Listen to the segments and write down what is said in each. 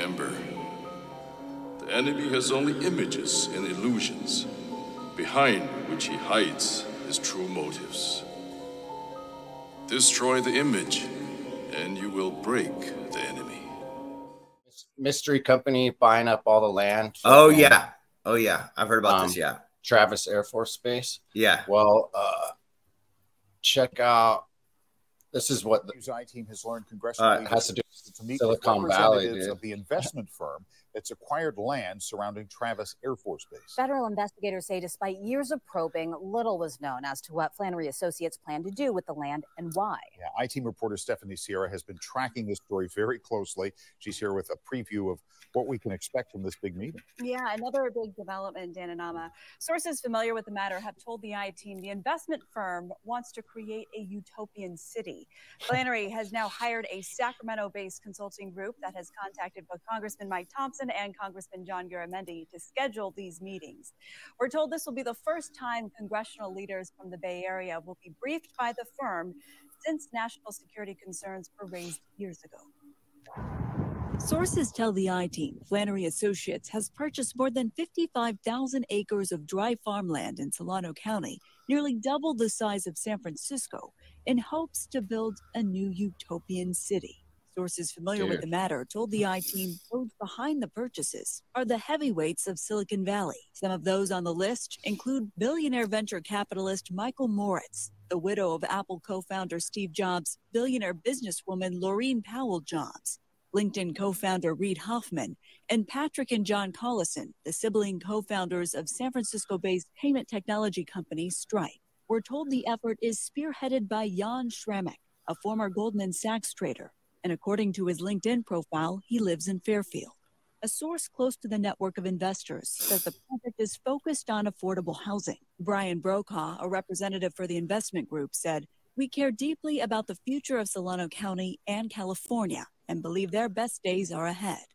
Remember, the enemy has only images and illusions, behind which he hides his true motives. Destroy the image, and you will break the enemy. Mystery company buying up all the land. Oh, yeah. Oh, yeah. I've heard about this, yeah. Travis Air Force Base. Yeah. Well, check out. This is what the team has learned congressionally has to do to meet Silicon with Valley, representatives dude. of the investment firm that's acquired land surrounding Travis Air Force Base. Federal investigators say despite years of probing, little was known as to what Flannery Associates plan to do with the land and why. Yeah, I-Team reporter Stephanie Sierra has been tracking this story very closely. She's here with a preview of what we can expect from this big meeting. Yeah, another big development, Dan and Amma. Sources familiar with the matter have told the I-Team the investment firm wants to create a utopian city. Flannery has now hired a Sacramento-based consulting group that has contacted both Congressman Mike Thompson and Congressman John Garamendi to schedule these meetings. We're told this will be the first time congressional leaders from the Bay Area will be briefed by the firm since national security concerns were raised years ago. Sources tell the I-Team Flannery Associates has purchased more than 55,000 acres of dry farmland in Solano County, nearly double the size of San Francisco, in hopes to build a new utopian city. Sources familiar with the matter told the I-Team those behind the purchases are the heavyweights of Silicon Valley. Some of those on the list include billionaire venture capitalist Michael Moritz, the widow of Apple co-founder Steve Jobs, billionaire businesswoman Laureen Powell Jobs, LinkedIn co-founder Reid Hoffman, and Patrick and John Collison, the sibling co-founders of San Francisco-based payment technology company Stripe. We're told the effort is spearheaded by Jan Schramek, a former Goldman Sachs trader, and according to his LinkedIn profile, he lives in Fairfield. A source close to the network of investors says the project is focused on affordable housing. Brian Brokaw, a representative for the investment group, said, "We care deeply about the future of Solano County and California and believe their best days are ahead.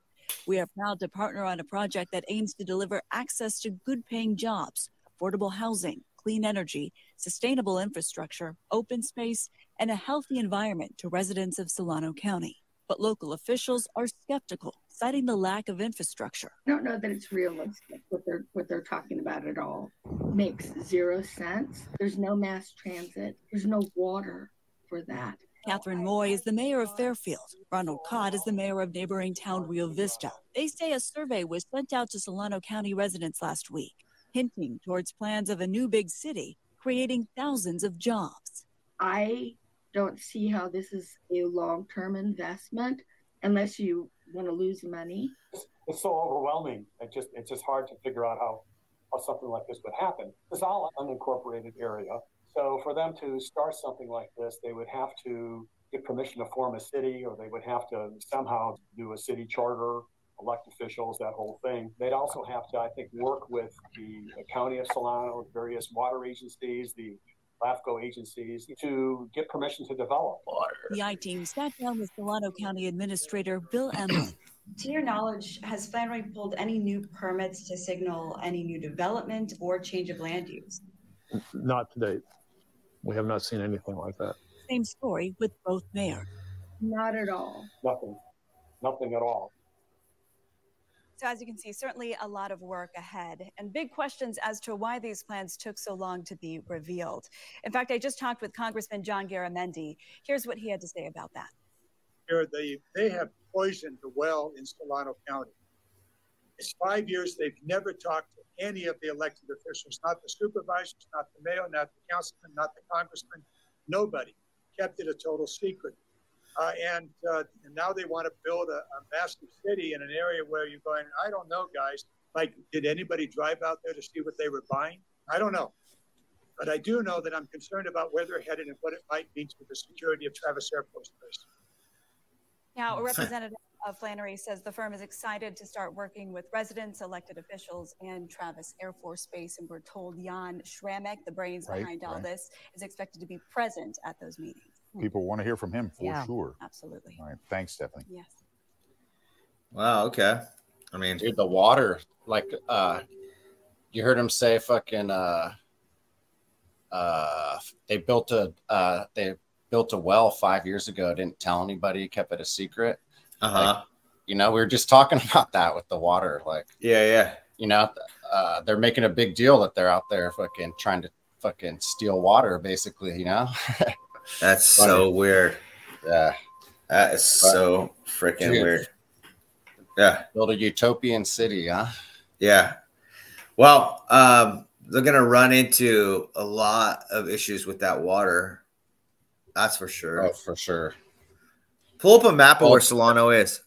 We are proud to partner on a project that aims to deliver access to good-paying jobs, affordable housing, clean energy, sustainable infrastructure, open space, and a healthy environment to residents of Solano County." But local officials are skeptical, citing the lack of infrastructure. I don't know that it's realistic what they're talking about at all. Makes zero sense. There's no mass transit. There's no water for that. Catherine Moy is the mayor of Fairfield. Ronald Codd is the mayor of neighboring town Rio Vista. They say a survey was sent out to Solano County residents last week, hinting towards plans of a new big city, creating thousands of jobs. I don't see how this is a long-term investment unless you want to lose money. It's so overwhelming. It's just hard to figure out how something like this would happen. It's all unincorporated area. So for them to start something like this, they would have to get permission to form a city, or they would have to somehow do a city charter, elect officials, that whole thing. They'd also have to, I think, work with the county of Solano, various water agencies, the LAFCO agencies, to get permission to develop water. The I-Team sat down with Solano County Administrator Bill Emley. To your knowledge, has Flannery pulled any new permits to signal any new development or change of land use? Not to date. We have not seen anything like that. Same story with both mayors. Not at all. Nothing at all. So as you can see, certainly a lot of work ahead and big questions as to why these plans took so long to be revealed. In fact, I just talked with Congressman John Garamendi. Here's what he had to say about that. They have poisoned the well in Solano County. It's 5 years. They've never talked to any of the elected officials, not the supervisors, not the mayor, not the councilman, not the congressman, nobody. Kept it a total secret. And now they want to build a massive city in an area where you're going, I don't know, guys. Like, did anybody drive out there to see what they were buying? I don't know. But I do know that I'm concerned about where they're headed and what it might mean to the security of Travis Air Force Base. Now, a representative of Flannery says the firm is excited to start working with residents, elected officials, and Travis Air Force Base. And we're told Jan Schramek, the brains behind all this, is expected to be present at those meetings. People want to hear from him for sure. Absolutely. All right. Thanks, Stephanie. Yes. Wow. Okay. I mean, dude, the water, like, you heard him say fucking, they built a well 5 years ago, didn't tell anybody, kept it a secret. Uh-huh. you know, we were just talking about that with the water. Like, yeah. You know, they're making a big deal that they're out there fucking trying to fucking steal water, basically, you know? That's so weird. Yeah. That is so freaking weird. Yeah. Build a utopian city, huh? Yeah. Well, they're going to run into a lot of issues with that water. That's for sure. Oh, for sure. Pull up a map of where Solano is.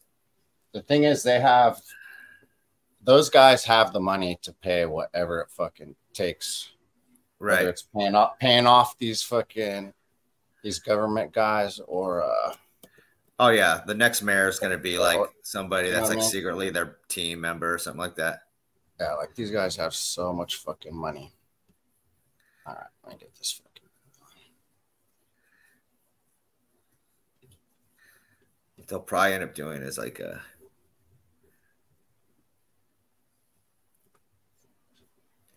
The thing is, those guys have the money to pay whatever it fucking takes. Right. Whether it's paying off these government guys or oh yeah, the next mayor is going to be like somebody that's like I mean? secretly their team member or something like that. Yeah, like these guys have so much fucking money. All right, let me get this fucking. What they'll probably end up doing is like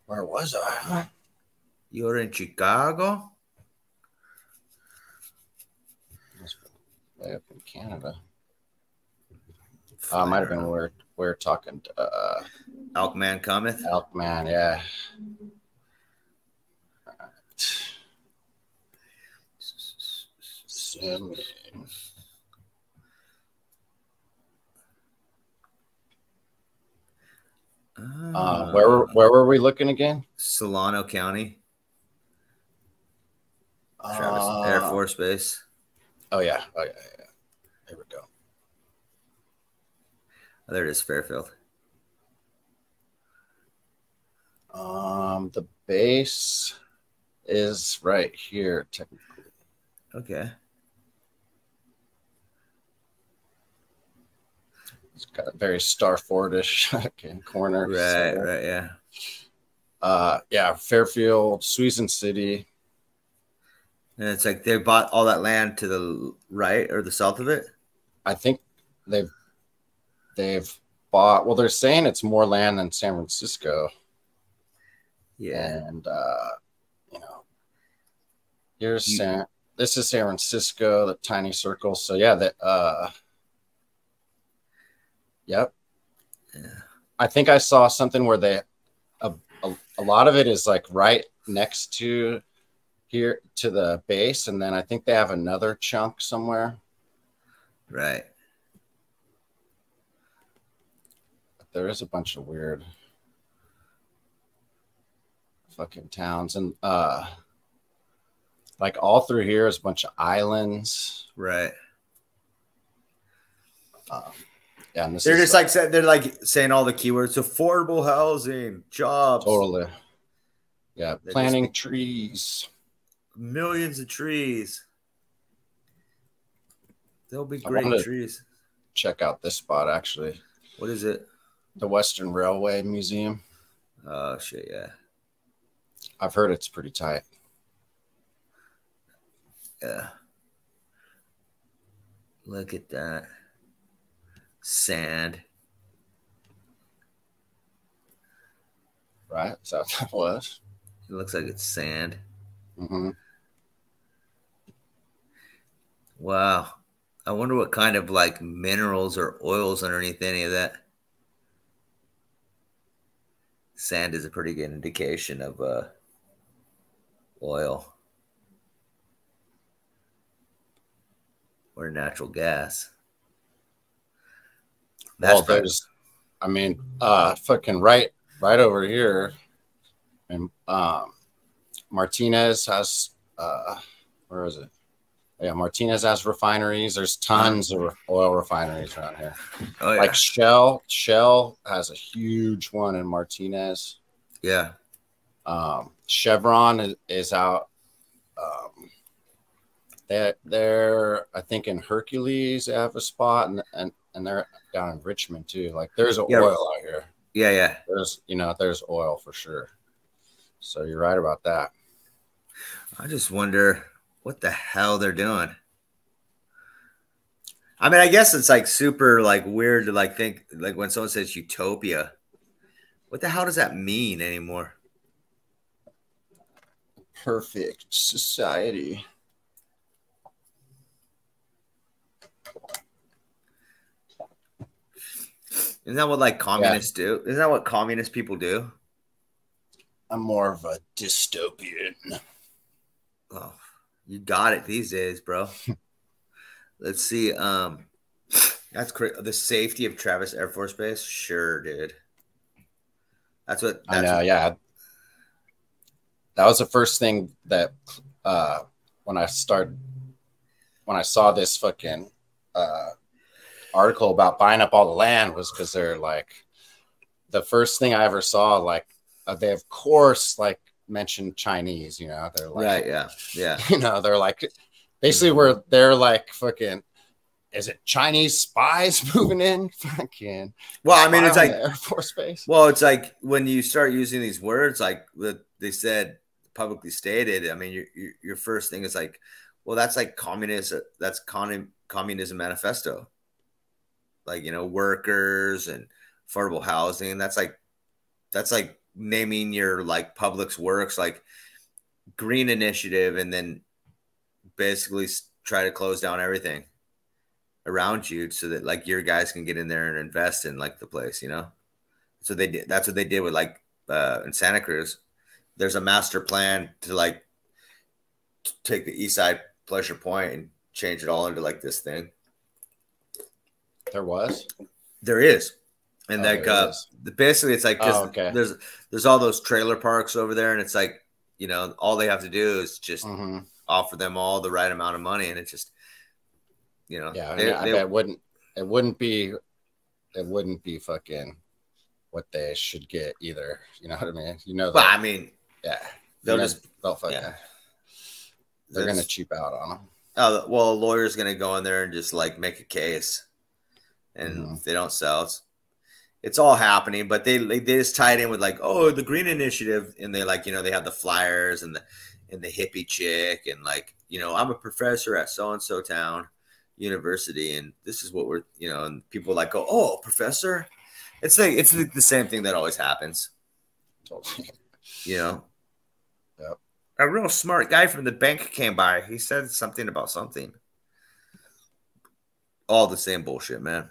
where was I? You're in Chicago? Way up in Canada. Might have been we're talking to Elkman cometh. Elkman, yeah. Where were we looking again? Solano County. Travis Air Force Base. Oh yeah. There we go. Oh, there it is, Fairfield. The base is right here, technically. Okay. It's got a very StarFort-ish corner. Right, yeah. Yeah, Fairfield, Suisun City. And it's like they bought all that land to the right or the south of it? I think they've bought, well, they're saying it's more land than San Francisco. Yeah. And you know, this is San Francisco, the tiny circle. So yeah, yep. Yeah. I think I saw something where they a lot of it is like right next to here to the base, and then I think they have another chunk somewhere. Right. But there is a bunch of weird fucking towns, and like all through here is a bunch of islands. Right. Yeah, and they're just like they're like saying all the keywords: affordable housing, jobs. Totally. Yeah, planting trees. Millions of trees. There'll be great trees. Check out this spot, actually. What is it? The Western Railway Museum. Oh, shit, yeah. I've heard it's pretty tight. Yeah. Look at that. Sand. Right? Is that what that was? It looks like it's sand. Mm-hmm. Wow. I wonder what kind of like minerals or oils underneath any of that. Sand is a pretty good indication of oil or natural gas. Well, there's, I mean, fucking right over here, and Martinez has, where is it? Yeah, Martinez has refineries. There's tons of oil refineries around here. Oh, yeah. Like Shell has a huge one in Martinez. Yeah. Chevron is out. They're I think in Hercules they have a spot, and they're down in Richmond too. Like there's oil out here. Yeah, yeah. There's oil for sure. So you're right about that. I just wonder what the hell they're doing. I mean, I guess it's like super like weird to like think like when someone says utopia, what the hell does that mean anymore? Perfect society. Isn't that what like communists do? Isn't that what communist people do? I'm more of a dystopian. Oh, you got it these days, bro. Let's see. That's great. The safety of Travis Air Force Base, sure, dude. That's what I know. Yeah, that was the first thing that when I saw this fucking article about buying up all the land was because they're like the first thing I ever saw. Like they of course like mentioned Chinese. You know, they're like right, yeah. You know, they're like basically where they're like fucking. Is it Chinese spies moving in? Fucking. Well, I mean, it's like Air Force Base. Well, it's like when you start using these words, like they said, publicly stated. I mean, your first thing is like, well, that's like communist. That's communism manifesto. Like, you know, workers and affordable housing. That's like naming your like public's works like green initiative, and then basically try to close down everything around you so that like your guys can get in there and invest in like the place, you know? So they did. That's what they did with like in Santa Cruz. There's a master plan to like take the East Side Pleasure Point and change it all into like this thing. There is. And like basically it's like there's all those trailer parks over there, and it's like, you know, all they have to do is just offer them all the right amount of money, and it's just, you know, I bet it wouldn't be fucking what they should get either. You know what I mean? You know, I mean, yeah, they'll they're gonna cheap out on them. Oh well, a lawyer's gonna go in there and just like make a case, and if they don't sell, it's all happening. But they just tie it in with like, oh, the green initiative, and they like, you know, they have the flyers and the hippie chick, and like, you know, I'm a professor at so and so town university, and this is what we're, you know, and people like go, oh, professor. It's like the same thing that always happens. Totally. You know. Yep. A real smart guy from the bank came by. He said something about something. All the same bullshit, man.